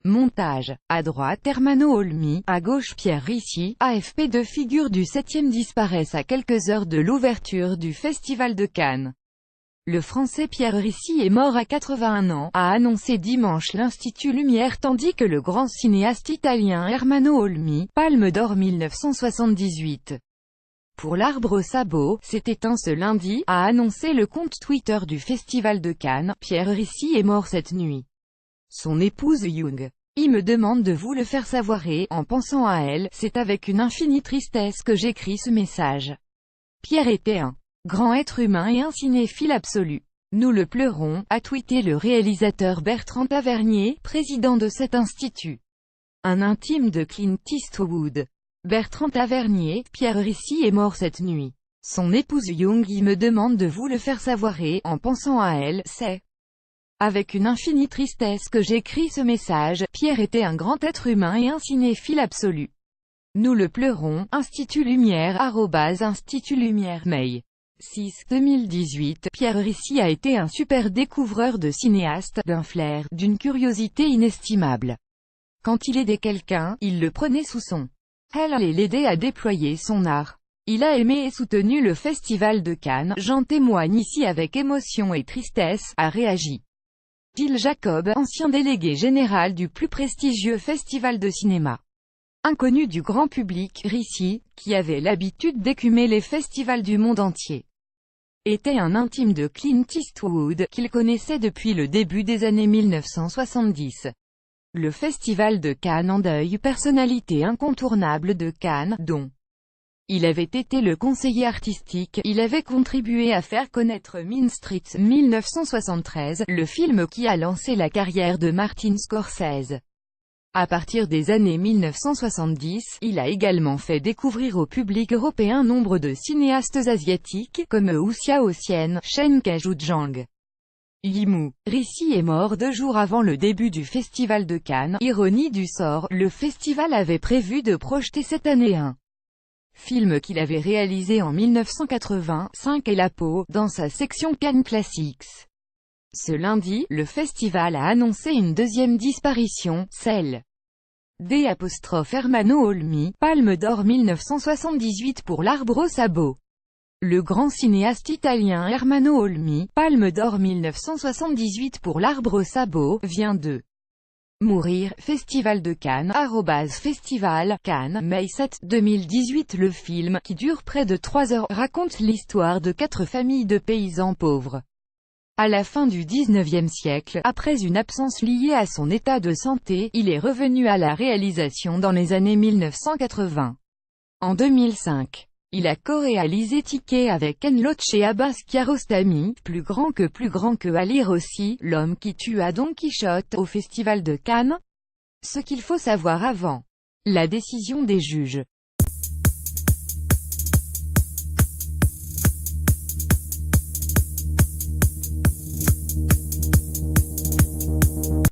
Montage. À droite Ermanno Olmi, à gauche Pierre Ricci. AFP. Deux figures du 7e disparaissent à quelques heures de l'ouverture du Festival de Cannes. Le Français Pierre Ricci est mort à 81 ans, a annoncé dimanche l'Institut Lumière, tandis que le grand cinéaste italien Ermanno Olmi, Palme d'Or 1978. Pour l'Arbre au sabot, s'est éteint ce lundi, a annoncé le compte Twitter du Festival de Cannes. Pierre Ricci est mort cette nuit. Son épouse Young. Il me demande de vous le faire savoir et, en pensant à elle, c'est avec une infinie tristesse que j'écris ce message. Pierre était un grand être humain et un cinéphile absolu. Nous le pleurons, a tweeté le réalisateur Bertrand Tavernier, président de cet institut. Un intime de Clint Eastwood. Bertrand Tavernier, Pierre Ricci est mort cette nuit. Son épouse Young me demande de vous le faire savoir et, en pensant à elle, c'est avec une infinie tristesse que j'écris ce message. Pierre était un grand être humain et un cinéphile absolu. Nous le pleurons. Institut Lumière, Institut Lumière, May 6, 2018. Pierre Ricci a été un super découvreur de cinéaste, d'un flair, d'une curiosité inestimable. Quand il aidait quelqu'un, il le prenait sous son aile et l'aidait à déployer son art. Il a aimé et soutenu le Festival de Cannes, j'en témoigne ici avec émotion et tristesse, a réagi Gilles Jacob, ancien délégué général du plus prestigieux festival de cinéma. Inconnu du grand public, Ricci, qui avait l'habitude d'écumer les festivals du monde entier, était un intime de Clint Eastwood, qu'il connaissait depuis le début des années 1970. Le Festival de Cannes endeuille personnalité incontournable de Cannes, dont il avait été le conseiller artistique. Il avait contribué à faire connaître Mean Street, 1973, le film qui a lancé la carrière de Martin Scorsese. À partir des années 1970, il a également fait découvrir au public européen nombre de cinéastes asiatiques, comme Wu Xiaoxian, Chen Kai ou Zhang Yimou. Ricci est mort 2 jours avant le début du Festival de Cannes. Ironie du sort, le festival avait prévu de projeter cette année un film qu'il avait réalisé en 1985 et La Peau, dans sa section Cannes Classics. Ce lundi, le festival a annoncé une deuxième disparition, celle d'Ermanno Olmi, Palme d'Or 1978 pour l'Arbre au sabot. Le grand cinéaste italien Ermanno Olmi, Palme d'Or 1978 pour l'Arbre au sabot, vient de mourir. Festival de Cannes, Festival, Cannes, Mai 7, 2018. Le film, qui dure près de 3 heures, raconte l'histoire de 4 familles de paysans pauvres. À la fin du 19e siècle, après une absence liée à son état de santé, il est revenu à la réalisation dans les années 1980. En 2005, il a co-réalisé Ticket avec Ken Loach et Abbas Kiarostami, plus grand que Ali Rossi, l'homme qui tua Don Quichotte, au Festival de Cannes. Ce qu'il faut savoir avant la décision des juges.